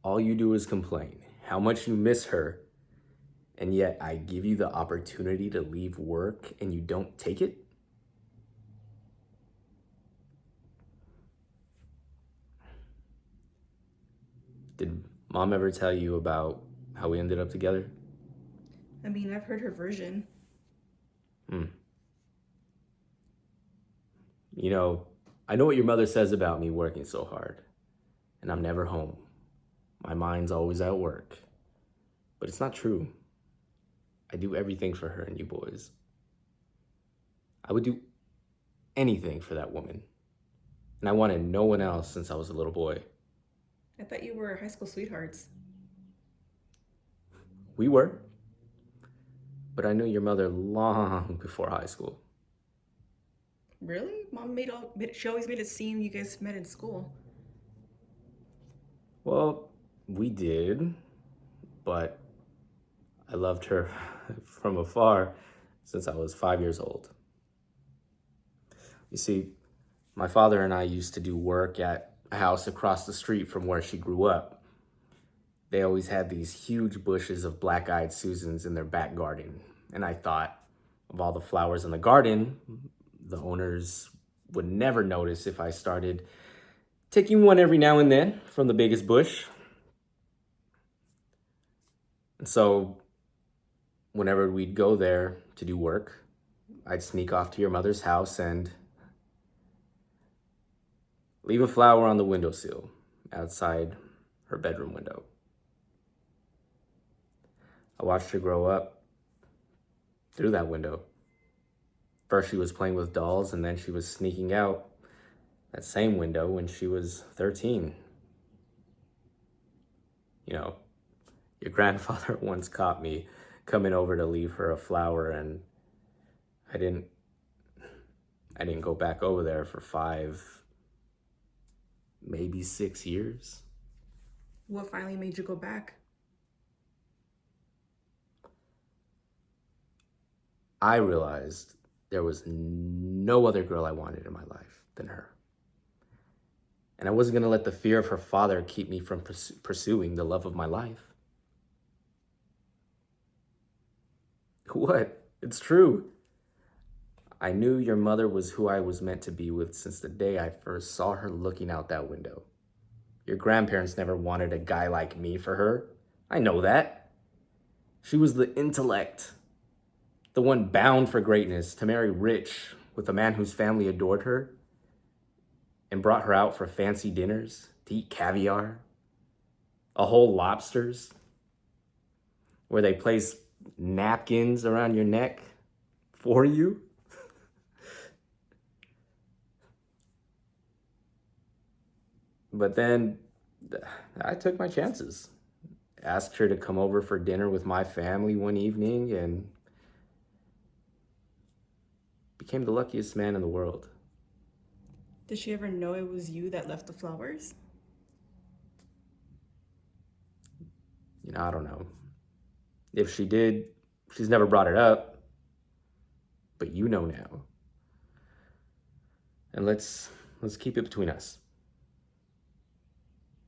All you do is complain how much you miss her, and yet I give you the opportunity to leave work and you don't take it? Did mom ever tell you about how we ended up together? I mean, I've heard her version. Hmm. You know, I know what your mother says about me working so hard, and I'm never home. My mind's always at work. But it's not true. I do everything for her and you boys. I would do anything for that woman. And I wanted no one else since I was a little boy. I thought you were high school sweethearts. We were, but I knew your mother long before high school. Really? She always made it seem you guys met in school. Well, we did, but I loved her from afar since I was 5 years old. You see, my father and I used to do work at a house across the street from where she grew up. They always had these huge bushes of black-eyed Susans in their back garden. And I thought, of all the flowers in the garden, the owners would never notice if I started taking one every now and then from the biggest bush. And so whenever we'd go there to do work, I'd sneak off to your mother's house and leave a flower on the windowsill outside her bedroom window. I watched her grow up through that window. First she was playing with dolls, and then she was sneaking out that same window when she was 13. You know, your grandfather once caught me coming over to leave her a flower, and I didn't go back over there for 5, maybe 6 years. What finally made you go back? I realized there was no other girl I wanted in my life than her. And I wasn't going to let the fear of her father keep me from pursuing the love of my life. What? It's true. I knew your mother was who I was meant to be with since the day I first saw her looking out that window. Your grandparents never wanted a guy like me for her. I know that. She was the intellect, the one bound for greatness, to marry rich with a man whose family adored her and brought her out for fancy dinners, to eat caviar, a whole lobsters, where they place napkins around your neck for you. But then I took my chances. Asked her to come over for dinner with my family one evening and became the luckiest man in the world. Did she ever know it was you that left the flowers? I don't know. If she did, she's never brought it up. But you know now. And let's keep it between us.